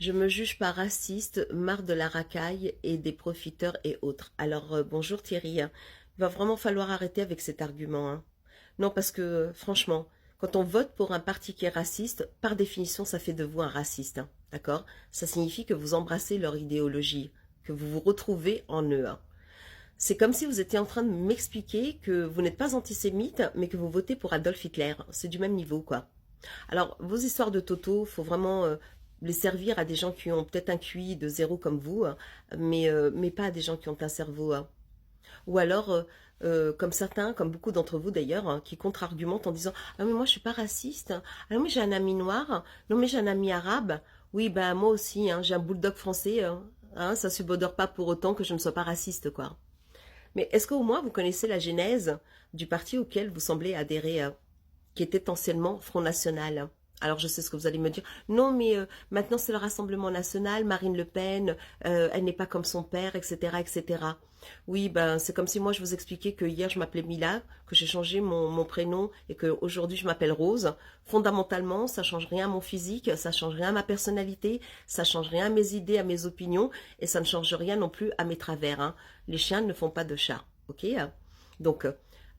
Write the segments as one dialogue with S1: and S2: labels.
S1: Je me juge pas raciste, marre de la racaille et des profiteurs et autres. Alors, bonjour Thierry, hein. Il va vraiment falloir arrêter avec cet argument, hein. Non, parce que, franchement, quand on vote pour un parti qui est raciste, par définition, ça fait de vous un raciste, hein. D'accord? Ça signifie que vous embrassez leur idéologie, que vous vous retrouvez en eux, hein. C'est comme si vous étiez en train de m'expliquer que vous n'êtes pas antisémite, mais que vous votez pour Adolf Hitler. C'est du même niveau, quoi. Alors, vos histoires de Toto, faut vraiment les servir à des gens qui ont peut-être un QI de zéro comme vous, hein, mais pas à des gens qui ont un cerveau, hein. Ou alors, comme certains, comme beaucoup d'entre vous d'ailleurs, hein, qui contre-argumentent en disant « Ah mais moi je suis pas raciste, hein. Ah non mais j'ai un ami noir, non mais j'ai un ami arabe, oui ben moi aussi, hein, j'ai un bulldog français, hein, ça ne subodore pas pour autant que je ne sois pas raciste quoi. » Mais est-ce qu'au moins vous connaissez la genèse du parti auquel vous semblez adhérer, qui était anciennement Front National? Alors je sais ce que vous allez me dire. Non, mais maintenant c'est le Rassemblement National, Marine Le Pen, elle n'est pas comme son père, etc., etc. Oui, ben c'est comme si moi je vous expliquais que hier je m'appelais Mila, que j'ai changé mon prénom et que aujourd'hui je m'appelle Rose. Fondamentalement, ça change rien à mon physique, ça change rien à ma personnalité, ça change rien à mes idées, à mes opinions, et ça ne change rien non plus à mes travers, hein. Les chiens ne font pas de chat, ok? Donc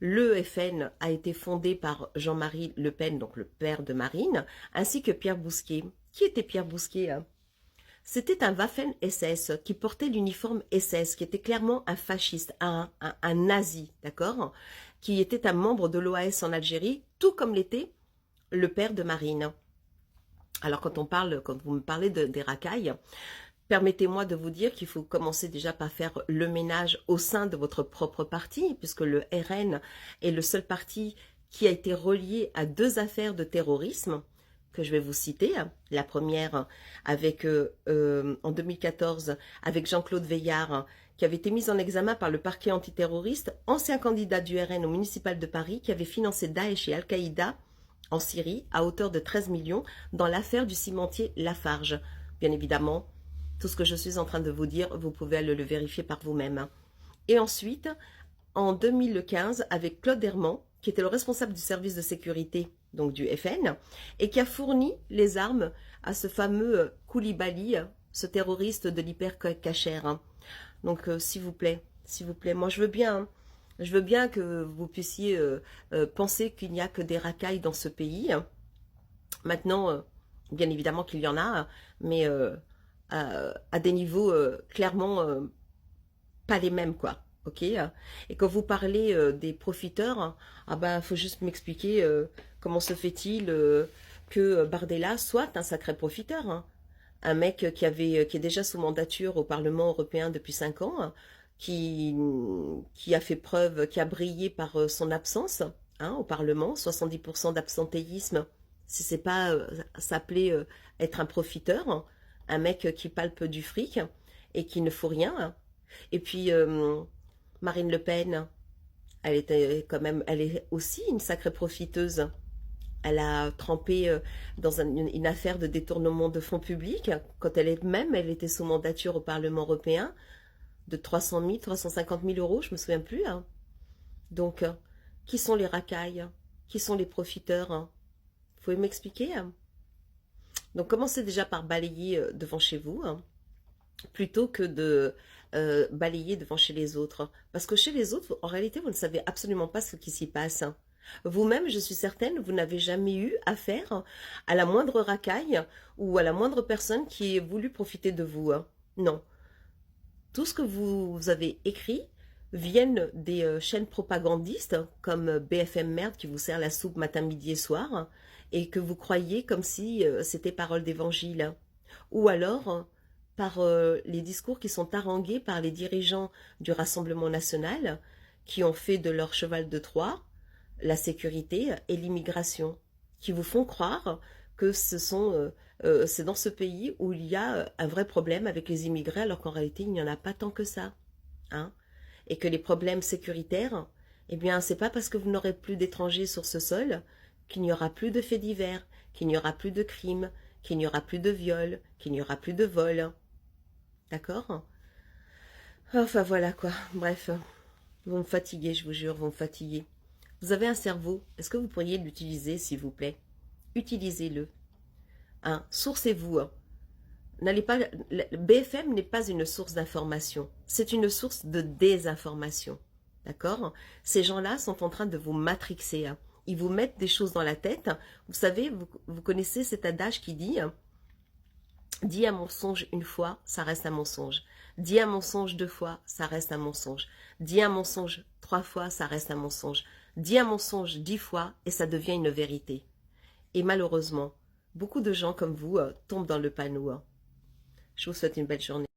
S1: le FN a été fondé par Jean-Marie Le Pen, donc le père de Marine, ainsi que Pierre Bousquet. Qui était Pierre Bousquet, hein? C'était un Waffen-SS qui portait l'uniforme SS, qui était clairement un fasciste, un nazi, d'accord? Qui était un membre de l'OAS en Algérie, tout comme l'était le père de Marine. Alors quand vous me parlez des racailles, permettez-moi de vous dire qu'il faut commencer déjà par faire le ménage au sein de votre propre parti, puisque le RN est le seul parti qui a été relié à deux affaires de terrorisme que je vais vous citer. La première avec en 2014 avec Jean-Claude Veillard, qui avait été mis en examen par le parquet antiterroriste, ancien candidat du RN au municipal de Paris, qui avait financé Daesh et Al-Qaïda en Syrie à hauteur de 13 millions dans l'affaire du cimentier Lafarge. Bien évidemment, tout ce que je suis en train de vous dire, vous pouvez aller le vérifier par vous-même. Et ensuite, en 2015, avec Claude Herman, qui était le responsable du service de sécurité donc du FN, et qui a fourni les armes à ce fameux Koulibaly, ce terroriste de l'hyper-cacher. Donc, s'il vous plaît, moi je veux bien, hein. Je veux bien que vous puissiez penser qu'il n'y a que des racailles dans ce pays. Maintenant, bien évidemment qu'il y en a, mais à des niveaux clairement pas les mêmes, quoi. Ok? Et quand vous parlez des profiteurs, hein, ah ben, faut juste m'expliquer comment se fait-il que Bardella soit un sacré profiteur, hein. Un mec qui est déjà sous mandature au Parlement européen depuis 5 ans, hein, qui a fait preuve, qui a brillé par son absence, hein, au Parlement, 70% d'absentéisme, si c'est pas s'appeler être un profiteur, hein, un mec qui palpe du fric et qui ne fout rien, hein. Et puis Marine Le Pen, elle était quand même, elle est aussi une sacrée profiteuse. Elle a trempé dans une affaire de détournement de fonds publics quand elle était sous mandature au Parlement européen de 300 000, 350 000 euros, je me souviens plus, hein. Donc, qui sont les racailles? Qui sont les profiteurs, hein? Vous pouvez m'expliquer, hein? Donc, commencez déjà par balayer devant chez vous, hein, plutôt que de balayer devant chez les autres. Parce que chez les autres, en réalité, vous ne savez absolument pas ce qui s'y passe, hein. Vous-même, je suis certaine, vous n'avez jamais eu affaire à la moindre racaille ou à la moindre personne qui ait voulu profiter de vous, hein. Non. Tout ce que vous avez écrit viennent des chaînes propagandistes comme BFM Merde qui vous sert la soupe matin, midi et soir, hein, et que vous croyez comme si c'était parole d'évangile. Ou alors par les discours qui sont harangués par les dirigeants du Rassemblement national qui ont fait de leur cheval de Troie la sécurité et l'immigration, qui vous font croire que c'est dans ce pays où il y a un vrai problème avec les immigrés, alors qu'en réalité, il n'y en a pas tant que ça, hein. Et que les problèmes sécuritaires, eh bien, c'est pas parce que vous n'aurez plus d'étrangers sur ce sol qu'il n'y aura plus de faits divers, qu'il n'y aura plus de crimes, qu'il n'y aura plus de viols, qu'il n'y aura plus de vols. D'accord? Enfin, voilà quoi. Bref, vous me fatiguez, je vous jure, vous me fatiguez. Vous avez un cerveau, est-ce que vous pourriez l'utiliser, s'il vous plaît? Utilisez-le. Hein, sourcez-vous, hein. n'allez pas, BFM n'est pas une source d'information, c'est une source de désinformation. D'accord? Ces gens-là sont en train de vous matrixer. Hein. Ils vous mettent des choses dans la tête. Vous savez, vous connaissez cet adage qui dit dis un mensonge une fois, ça reste un mensonge. Dis un mensonge 2 fois, ça reste un mensonge. Dis un mensonge 3 fois, ça reste un mensonge. Dis un mensonge 10 fois et ça devient une vérité. Et malheureusement, beaucoup de gens comme vous tombent dans le panneau. Hein. Je vous souhaite une belle journée.